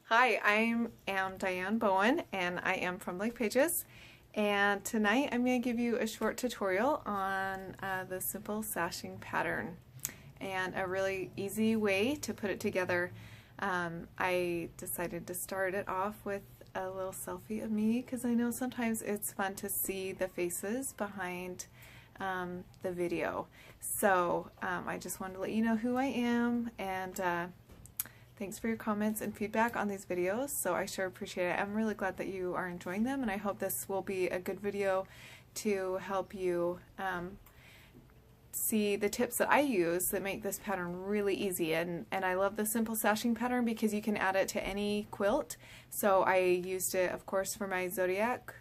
Hi, I am Diane Bowen and I am from Blank Pages, and tonight I'm going to give you a short tutorial on the simple sashing pattern and a really easy way to put it together. I decided to start it off with a little selfie of me because I know sometimes it's fun to see the faces behind the video. So I just wanted to let you know who I am, and thanks for your comments and feedback on these videos, so I sure appreciate it. I'm really glad that you are enjoying them, and I hope this will be a good video to help you see the tips that I use that make this pattern really easy. And I love the simple sashing pattern because you can add it to any quilt. So I used it, of course, for my Zodiac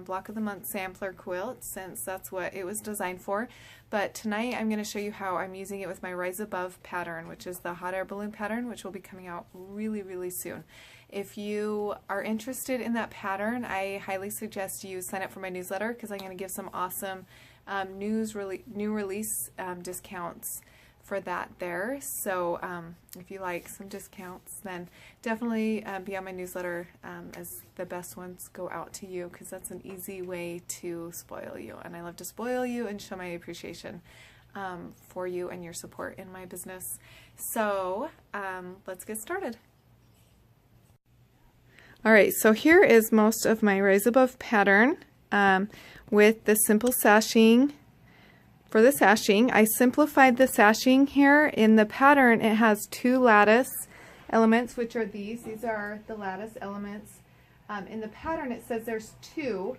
Block of the Month sampler quilt, since that's what it was designed for. But tonight I'm going to show you how I'm using it with my Rise Above pattern, which is the hot air balloon pattern, which will be coming out really soon. If you are interested in that pattern, I highly suggest you sign up for my newsletter, because I'm going to give some awesome new release discounts for that there. So if you like some discounts, then definitely be on my newsletter, as the best ones go out to you, because that's an easy way to spoil you, and I love to spoil you and show my appreciation for you and your support in my business. So let's get started. Alright, so here is most of my Rise Above pattern with the simple sashing. For the sashing, I simplified the sashing here. In the pattern, it has two lattice elements, which are these. These are the lattice elements. In the pattern, it says there's two,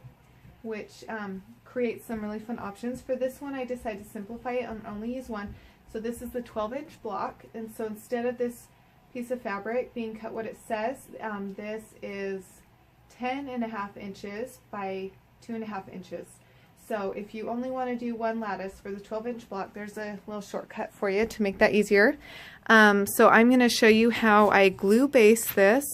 which creates some really fun options. For this one, I decided to simplify it and only use one. So this is the 12-inch block, and so instead of this piece of fabric being cut what it says, this is 10.5 inches by 2.5 inches. So if you only want to do one lattice for the 12-inch block, there's a little shortcut for you to make that easier. So I'm going to show you how I glue baste this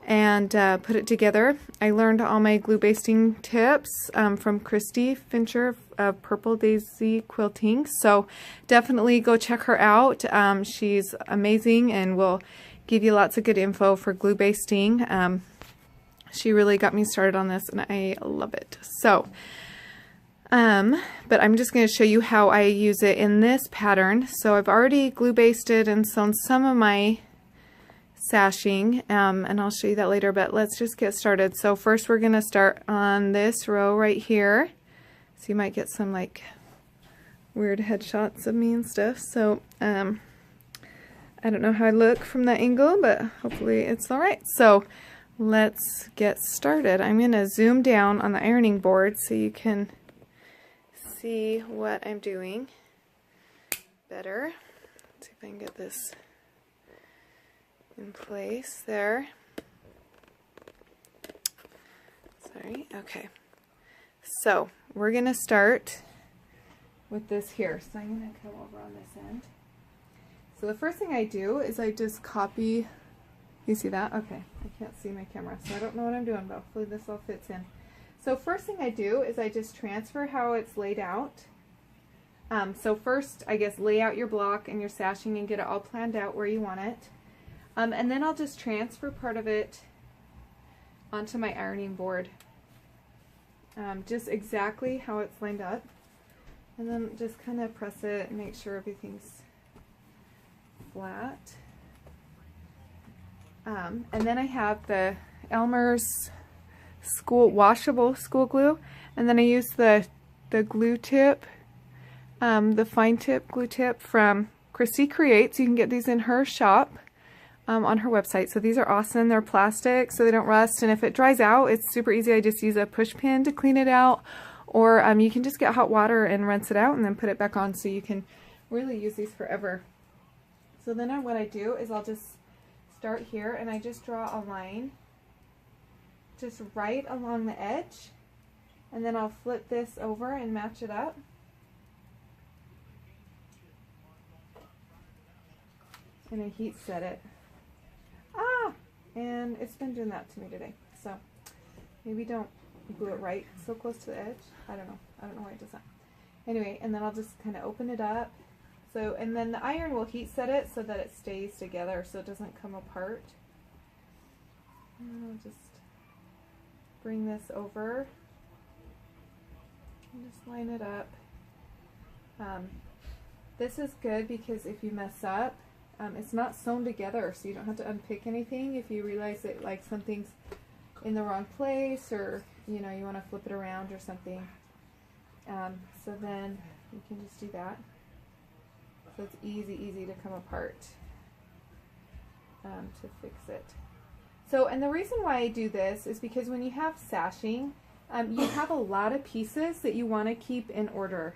and put it together. I learned all my glue basting tips from Christy Fincher of Purple Daisy Quilting, so definitely go check her out. She's amazing and will give you lots of good info for glue basting. She really got me started on this, and I love it. So but I'm just going to show you how I use it in this pattern. So I've already glue basted and sewn some of my sashing, and I'll show you that later, but let's just get started. So first we're going to start on this row right here. So you might get some like weird headshots of me and stuff. So I don't know how I look from that angle, but hopefully it's alright. So let's get started. I'm going to zoom down on the ironing board so you can see what I'm doing better. Let's see if I can get this in place there. Sorry. Okay. So we're going to start with this here. So I'm going to come over on this end. So the first thing I do is I just copy. You see that? Okay. I can't see my camera, so I don't know what I'm doing, but hopefully this all fits in. So first thing I do is I just transfer how it's laid out. So first, I guess, lay out your block and your sashing and get it all planned out where you want it. And then I'll just transfer part of it onto my ironing board. Just exactly how it's lined up. And then just kind of press it and make sure everything's flat. And then I have the Elmer's washable school glue, and then I use the glue tip, the fine tip glue tip from Christy Creates. You can get these in her shop on her website. So these are awesome. They're plastic, so they don't rust, and if it dries out, it's super easy. I just use a push pin to clean it out, or you can just get hot water and rinse it out and then put it back on, so you can really use these forever. So then what I do is I'll just start here and I just draw a line just right along the edge, and then I'll flip this over and match it up. And I heat set it. And it's been doing that to me today. So maybe don't glue it right so close to the edge. I don't know why it does that. Anyway, and then I'll just kind of open it up. So, and then the iron will heat set it so that it stays together so it doesn't come apart. And I'll just bring this over and just line it up. This is good because if you mess up, it's not sewn together, so you don't have to unpick anything if you realize that like something's in the wrong place, or you know, you want to flip it around or something. So then you can just do that. So it's easy to come apart to fix it. So, and the reason why I do this is because when you have sashing, you have a lot of pieces that you want to keep in order.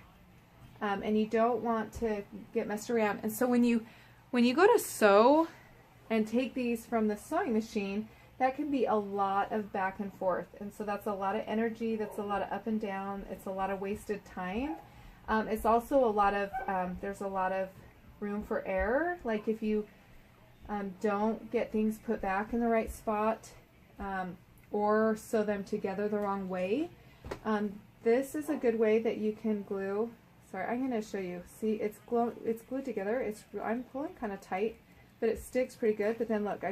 And you don't want to get messed around. And so when you go to sew and take these from the sewing machine, that can be a lot of back and forth. And so that's a lot of energy, that's a lot of up and down, it's a lot of wasted time. It's also a lot of, there's a lot of room for error. Like if you don't get things put back in the right spot, or sew them together the wrong way, this is a good way that you can glue. Sorry, I'm going to show you. See, it's glued together. I'm pulling kind of tight, but it sticks pretty good. But then look,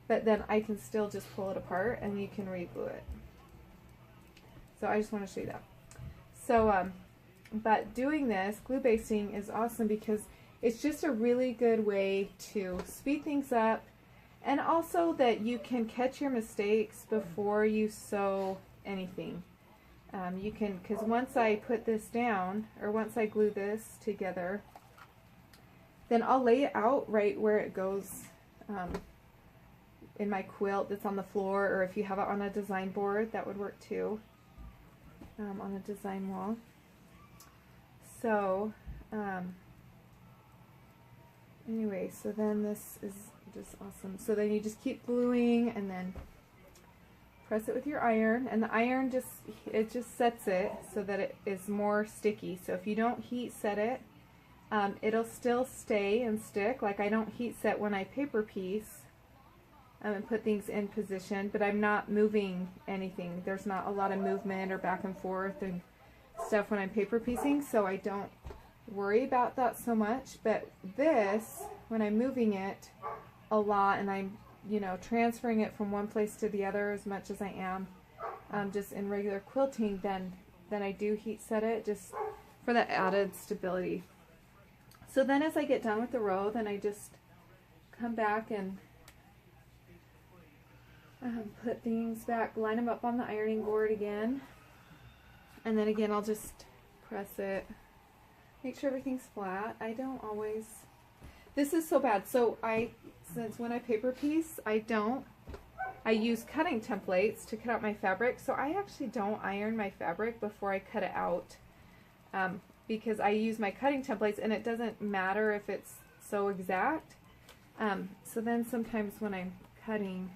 then I can still just pull it apart and you can re-glue it. So I just want to show you that. So, but doing this, glue basting is awesome because it's just a really good way to speed things up, and also that you can catch your mistakes before you sew anything. You can, because once I put this down, or once I glue this together, then I'll lay it out right where it goes in my quilt that's on the floor, or if you have it on a design board, that would work too, on a design wall. So, anyway, so then this is just awesome. So then you just keep gluing and then press it with your iron, and the iron just sets it so that it is more sticky. So if you don't heat set it, it'll still stay and stick. Like I don't heat set when I paper piece and put things in position, but I'm not moving anything. There's not a lot of movement or back and forth and stuff when I'm paper piecing, so I don't worry about that so much. But this, when I'm moving it a lot and I'm, you know, transferring it from one place to the other as much as I am just in regular quilting, then I do heat set it just for that added stability. So then as I get done with the row, then I just come back and put things back, line them up on the ironing board again, and then again I'll just press it, make sure everything's flat. I don't always, this is so bad, so since when I paper piece, I use cutting templates to cut out my fabric, so I actually don't iron my fabric before I cut it out, because I use my cutting templates and it doesn't matter if it's so exact. So then sometimes when I'm cutting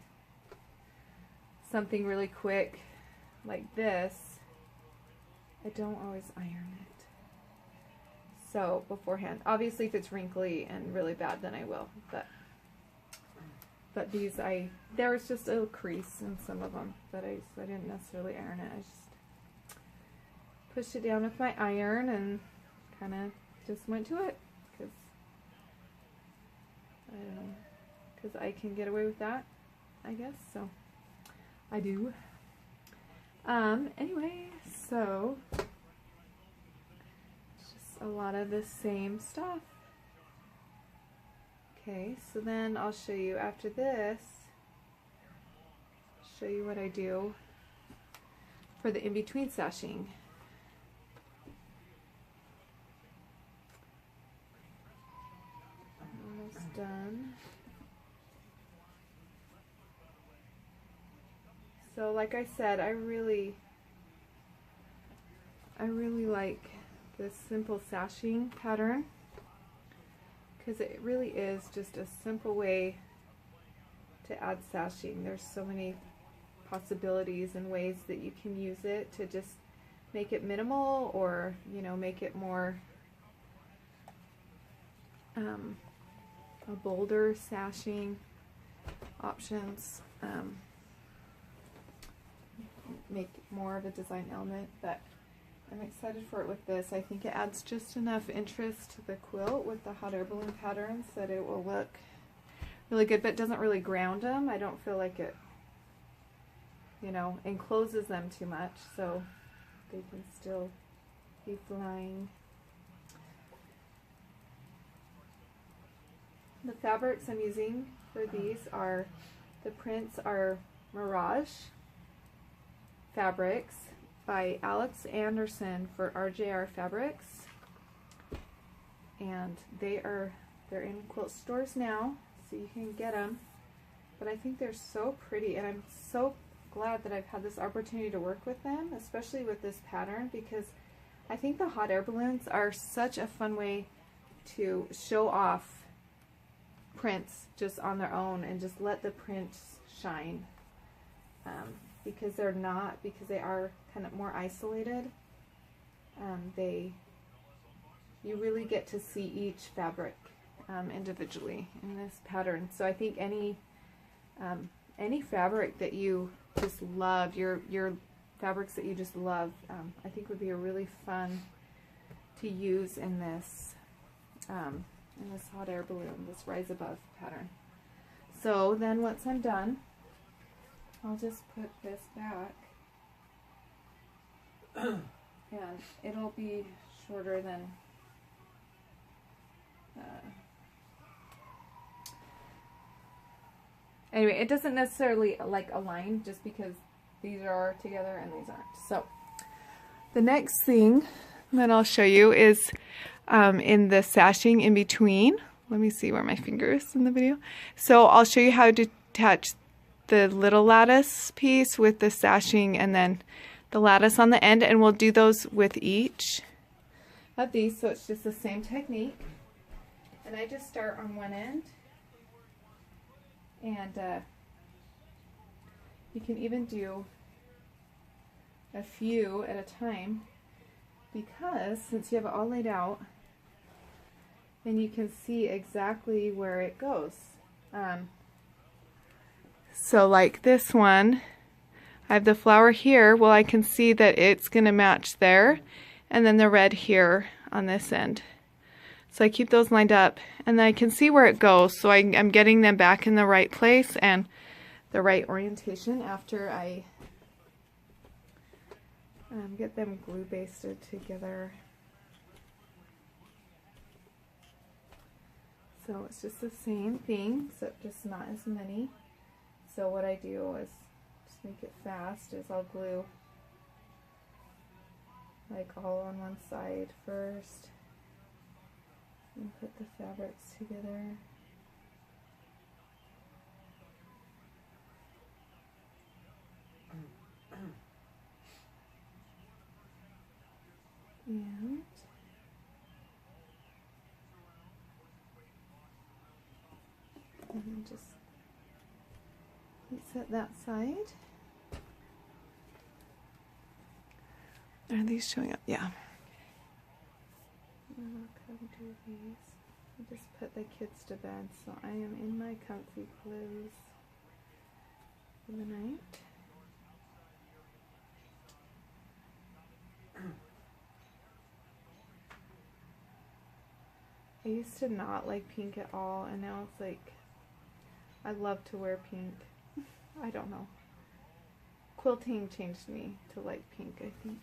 something really quick like this, I don't always iron it. So beforehand, obviously if it's wrinkly and really bad, then I will, but these, there was just a crease in some of them, but so I didn't necessarily iron it. I just pushed it down with my iron and kind of just went to it, because I don't know, because I can get away with that, I guess, so I do. Anyway, so it's just a lot of the same stuff. Okay, so then I'll show you after this, show you what I do for the in-between sashing. Almost done. So like I said, I really like this simple sashing pattern, because it really is just a simple way to add sashing. There's so many possibilities and ways that you can use it to just make it minimal, or, you know, make it more a bolder sashing options, make more of a design element. But I'm excited for it with this. I think it adds just enough interest to the quilt with the hot air balloon patterns that it will look really good, but it doesn't really ground them. I don't feel like it, you know, encloses them too much, so they can still be flying. The fabrics I'm using for these are, the prints are Mirage Fabrics by Alex Anderson for RJR Fabrics, and they're in quilt stores now, so you can get them. But I think they're so pretty, and I'm so glad that I've had this opportunity to work with them, especially with this pattern, because I think the hot air balloons are such a fun way to show off prints just on their own and just let the prints shine, because they are kind of more isolated. You really get to see each fabric individually in this pattern. So I think any fabric that you just love, your fabrics that you just love, I think would be a really fun to use in this hot air balloon, this Rise Above pattern. So then once I'm done, I'll just put this back, and it'll be shorter than anyway, it doesn't necessarily like align just because these are together and these aren't. So the next thing that I'll show you is in the sashing in between. Let me see where my finger is in the video. So I'll show you how to attach the little lattice piece with the sashing and then the lattice on the end, and we'll do those with each of these. So it's just the same technique, and I just start on one end, and you can even do a few at a time, because since you have it all laid out, then you can see exactly where it goes. So like this one, I have the flower here. Well, I can see that it's going to match there, and then the red here on this end. So I keep those lined up, and then I can see where it goes. So I'm getting them back in the right place and the right orientation after I get them glue basted together. So it's just the same thing, except just not as many. So what I do is just make it fast, is I'll glue like all on one side first and put the fabrics together. And then just set that side. Are these showing up? Yeah. And I'll come do these. I just put the kids to bed, so I am in my comfy clothes for the night. I used to not like pink at all, and now it's like I love to wear pink. I don't know. Quilting changed me to like pink, I think.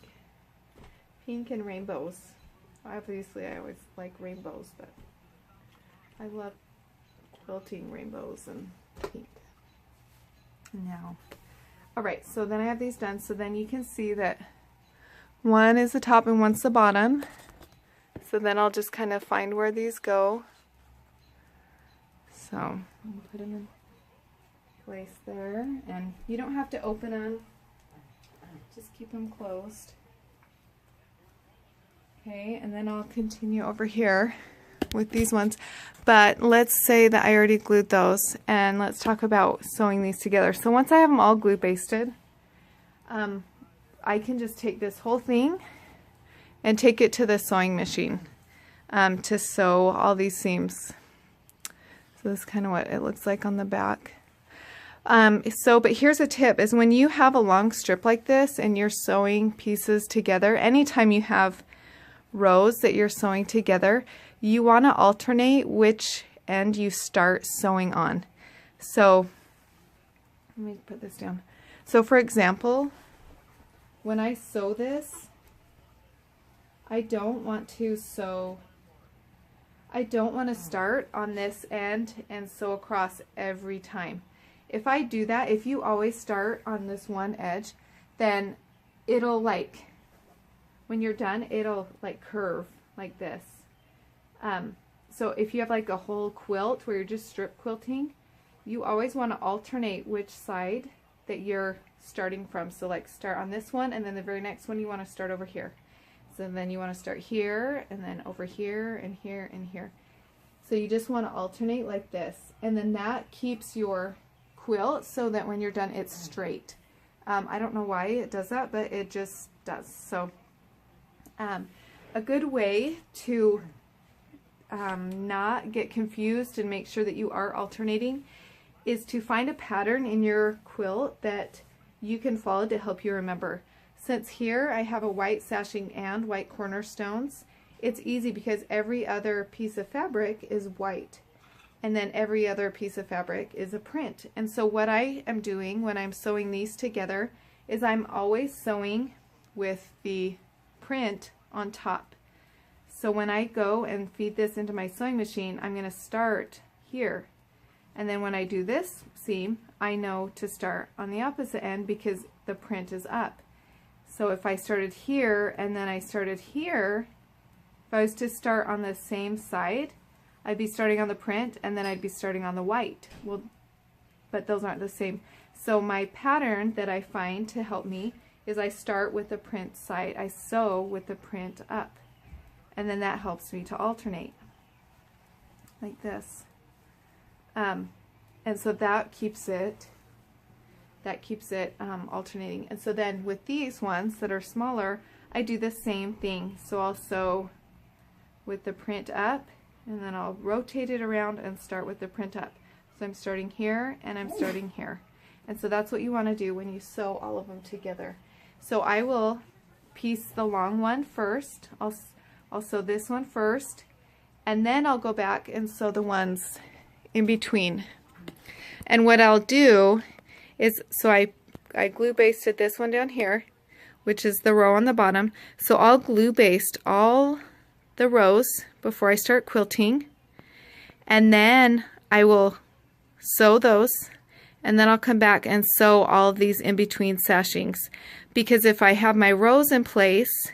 Pink and rainbows. Obviously, I always like rainbows, but I love quilting rainbows and pink now. Alright, so then I have these done. So then you can see that one is the top and one's the bottom. So then I'll just kind of find where these go. So I'll put them in place there, and you don't have to open them, just keep them closed. Okay, and then I'll continue over here with these ones, but let's say that I already glued those, and let's talk about sewing these together. So once I have them all glue basted, I can just take this whole thing and take it to the sewing machine to sew all these seams. So this is kind of what it looks like on the back. But here's a tip, is when you have a long strip like this and you're sewing pieces together, anytime you have rows that you're sewing together, you want to alternate which end you start sewing on. So let me put this down. So for example, when I sew this, I don't want to start on this end and sew across every time. If I do that, if you always start on this one edge, then it'll like, when you're done, it'll like curve like this. So if you have like a whole quilt where you're just strip quilting, you always want to alternate which side that you're starting from. So like start on this one, and then the very next one you want to start over here. So then you want to start here, and then over here, and here, and here. So you just want to alternate like this. And then that keeps your quilt so that when you're done, it's straight. I don't know why it does that, but it just does. So a good way to not get confused and make sure that you are alternating is to find a pattern in your quilt that you can follow to help you remember. Since here I have a white sashing and white cornerstones, it's easy because every other piece of fabric is white, and then every other piece of fabric is a print. And so what I am doing when I'm sewing these together is I'm always sewing with the print on top. So when I go and feed this into my sewing machine, I'm going to start here. And then when I do this seam, I know to start on the opposite end because the print is up. So if I started here and then I started here, if I was to start on the same side, I'd be starting on the print and then I'd be starting on the white. Well, but those aren't the same. So my pattern that I find to help me is I start with the print side. I sew with the print up. And then that helps me to alternate like this. And so that keeps it alternating. And so then with these ones that are smaller, I do the same thing. So I'll sew with the print up, and then I'll rotate it around and start with the print up. So I'm starting here and I'm starting here. And so that's what you want to do when you sew all of them together. So I will piece the long one first. I'll sew this one first, and then I'll go back and sew the ones in between. And what I'll do is, so I glue basted this one down here, which is the row on the bottom. So I'll glue baste all the rows before I start quilting, and then I will sew those, and then I'll come back and sew all of these in between sashings. Because if I have my rows in place,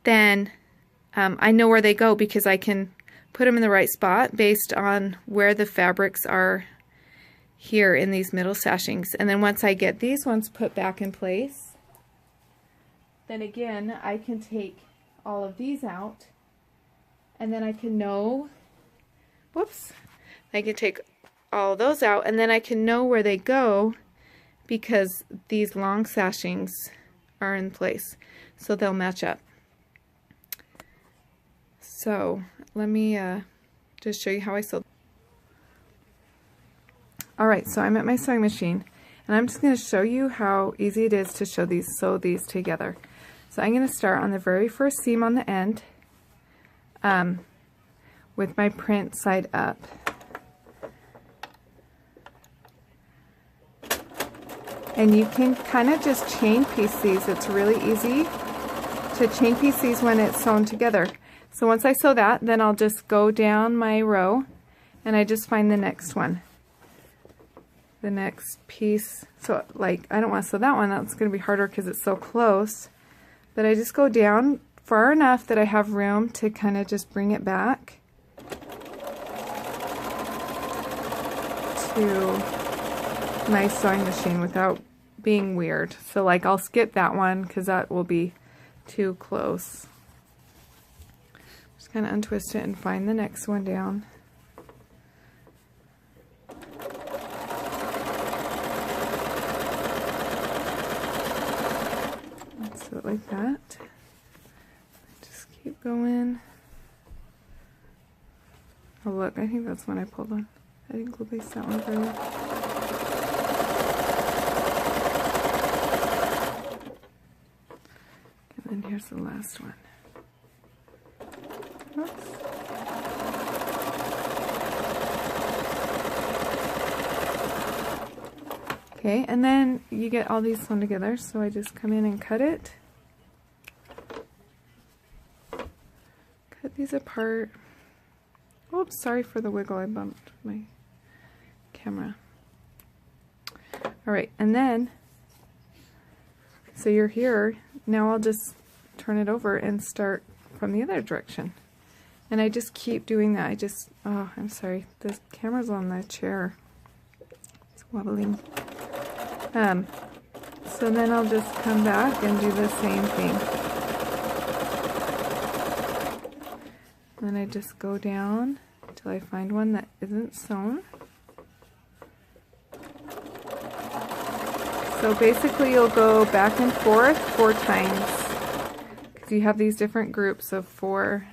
then I know where they go because I can put them in the right spot based on where the fabrics are here in these middle sashings. And then once I get these ones put back in place, then again I can take all of these out, and then I can know, whoops, I can take all those out, and then I can know where they go because these long sashings are in place, so they'll match up. So let me just show you how I sew. Alright, so I'm at my sewing machine, and I'm just going to show you how easy it is to sew these together. So I'm going to start on the very first seam on the end with my print side up. And you can kind of just chain piece these. It's really easy to chain piece these when it's sewn together. So once I sew that, then I'll just go down my row and I just find the next one. The next piece. So like, I don't want to sew that one. That's going to be harder because it's so close. But I just go down far enough that I have room to kind of just bring it back to my sewing machine without being weird. So like, I'll skip that one because that will be too close. Just kind of untwist it and find the next one down. Sew it like that. Just keep going. Oh look, I think that's one I pulled on. I didn't glue baste that one very well. And then here's the last one. Oops. Okay, and then you get all these sewn together, so I just come in and cut it. Cut these apart. Oops, sorry for the wiggle, I bumped my camera. Alright, and then, so you're here, now I'll just turn it over and start from the other direction. And I just keep doing that. Oh, I'm sorry, the camera's on the chair. It's wobbling. So then I'll just come back and do the same thing. Then I just go down until I find one that isn't sewn. So basically you'll go back and forth 4 times because you have these different groups of 4.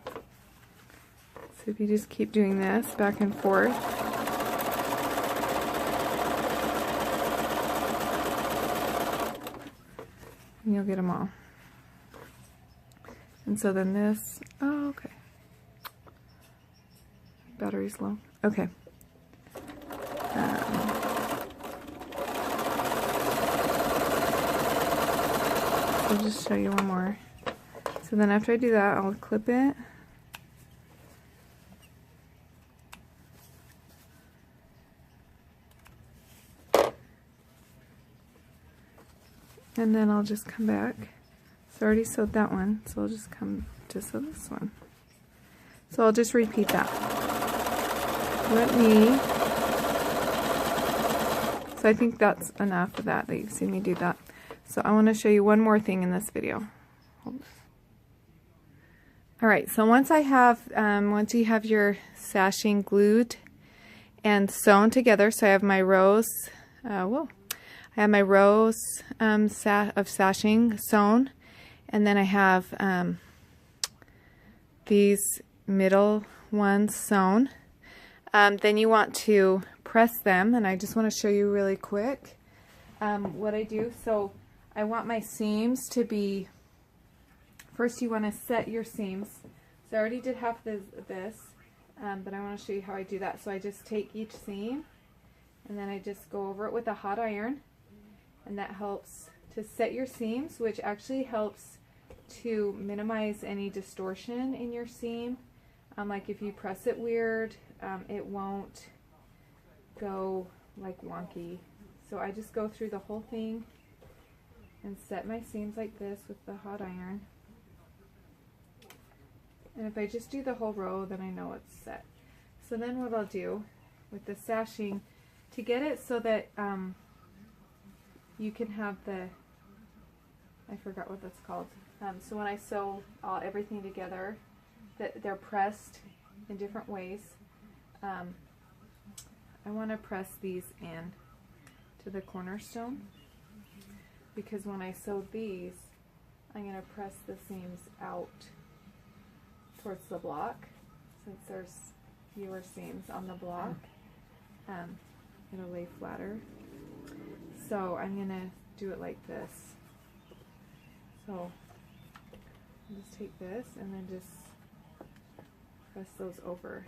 So if you just keep doing this back and forth, and you'll get them all. And so then this, oh, okay. Battery's low. Okay. I'll just show you one more. So then after I do that, I'll clip it. And then I'll just come back. So I already sewed that one, so I'll just come to sew this one. So I'll just repeat that. So I think that's enough of that you've seen me do that. So I want to show you one more thing in this video. Alright, so once you have your sashing glued and sewn together, so I have my rows, I have my rows of sashing sewn, and then I have these middle ones sewn. Then you want to press them, and I just want to show you really quick what I do. So I want my seams to be, first you want to set your seams. So I already did half this, but I want to show you how I do that. So I just take each seam, and then I just go over it with a hot iron, and that helps to set your seams, which actually helps to minimize any distortion in your seam. Like if you press it weird, it won't go like wonky. So I just go through the whole thing and set my seams like this with the hot iron. And if I just do the whole row, then I know it's set. So then what I'll do with the sashing, to get it so that you can have the, I forgot what that's called. So when I sew everything together, that they're pressed in different ways. I want to press these in to the cornerstone, because when I sew these, I'm going to press the seams out towards the block. Since there's fewer seams on the block, it'll lay flatter. So I'm going to do it like this. So I'll just take this and then just press those over.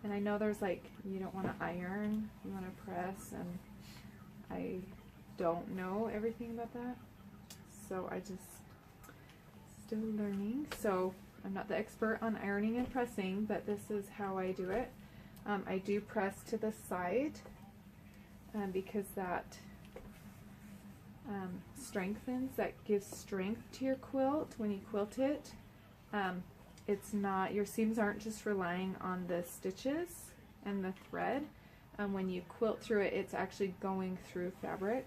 And I know there's like, you don't want to iron, you want to press, and I don't know everything about that. So I just still learning. So I'm not the expert on ironing and pressing, but this is how I do it. I do press to the side because that strengthens, that gives strength to your quilt when you quilt it. It's not, your seams aren't just relying on the stitches and the thread. When you quilt through it, it's actually going through fabric.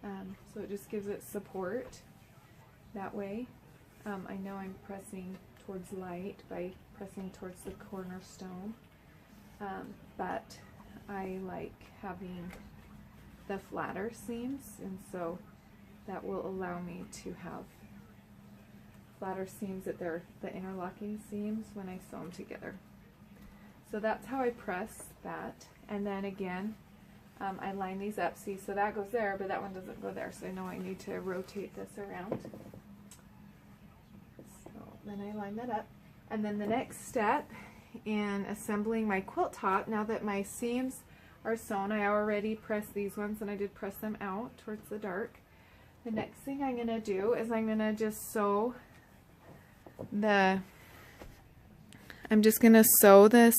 So it just gives it support that way. I know I'm pressing towards light by pressing towards the cornerstone, but I like having the flatter seams, and so that will allow me to have flatter seams that they're the interlocking seams when I sew them together. So that's how I press that, and then again I line these up. See, so that goes there, but that one doesn't go there, so I know I need to rotate this around. So then I line that up, and then the next step in assembling my quilt top. Now that my seams are sewn, I already pressed these ones and I did press them out towards the dark. The next thing I'm going to do is I'm going to just sew I'm just going to sew this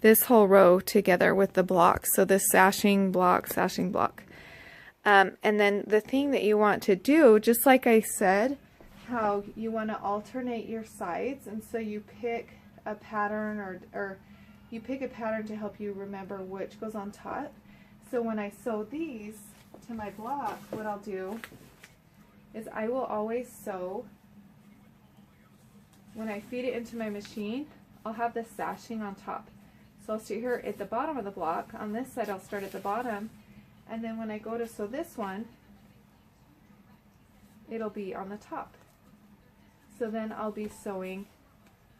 this whole row together with the block. So this sashing block, and then the thing that you want to do, just like I said, how you want to alternate your sides, and so you pick a pattern or you pick a pattern to help you remember which goes on top. So when I sew these to my block, what I'll do is I will always sew, when I feed it into my machine, I'll have the sashing on top. So I'll start here at the bottom of the block. On this side I'll start at the bottom, and then when I go to sew this one, it'll be on the top. So then I'll be sewing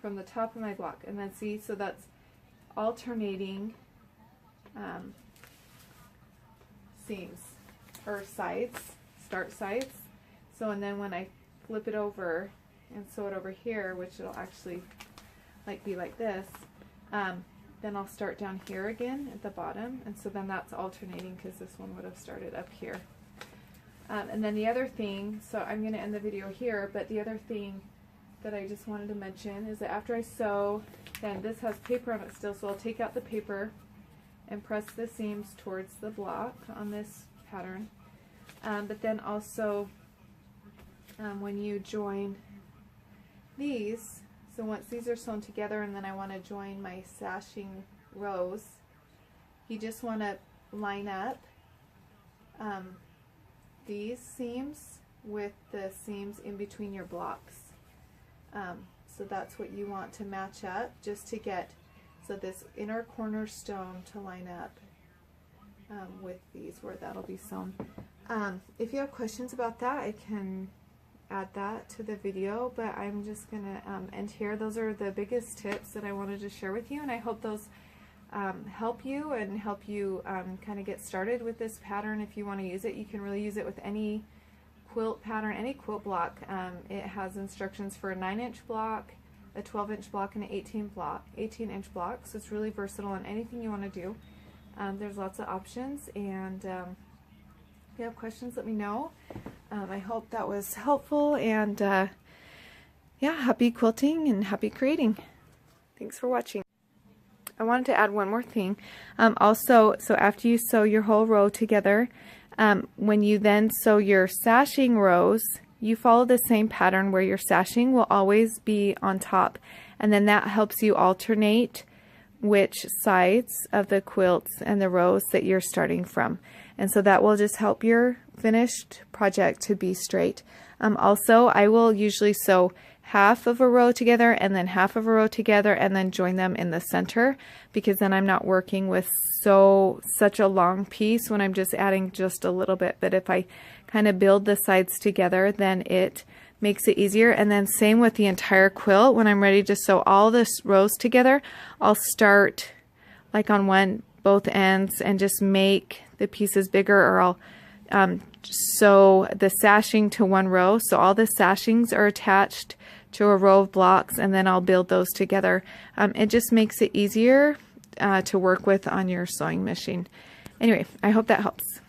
from the top of my block, and then see, so that's alternating seams or sides, start sides. So and then when I flip it over and sew it over here, which it'll actually be like this, then I'll start down here again at the bottom, and so then that's alternating because this one would have started up here. And then the other thing, so I'm going to end the video here, but the other thing that I just wanted to mention is that after I sew, then this has paper on it still, so I'll take out the paper and press the seams towards the block on this pattern. But then also when you join these, so once these are sewn together and then I want to join my sashing rows, you just want to line up these seams with the seams in between your blocks. So that's what you want to match up, just to get so this inner cornerstone to line up with these where that'll be sewn. If you have questions about that, I can add that to the video, but I'm just gonna end here. Those are the biggest tips that I wanted to share with you, and I hope those help you and help you kind of get started with this pattern. If you want to use it, you can really use it with any quilt pattern, any quilt block. It has instructions for a 9-inch block, a 12-inch block, and an 18-inch block, so it's really versatile on anything you want to do. There's lots of options, and if you have questions, let me know. I hope that was helpful, and yeah, happy quilting and happy creating. Thanks for watching. I wanted to add one more thing. Also, so after you sew your whole row together, when you then sew your sashing rows, you follow the same pattern where your sashing will always be on top, and then that helps you alternate which sides of the quilts and the rows that you're starting from. And so that will just help your finished project to be straight. Also, I will usually sew half of a row together and then half of a row together and then join them in the center, because then I'm not working with such a long piece when I'm just adding just a little bit. But if I kind of build the sides together, then it makes it easier. And then same with the entire quilt. When I'm ready to sew all the rows together, I'll start like on both ends and just make the pieces bigger, or I'll sew the sashing to one row, so all the sashings are attached to a row of blocks, and then I'll build those together. It just makes it easier to work with on your sewing machine. Anyway, I hope that helps.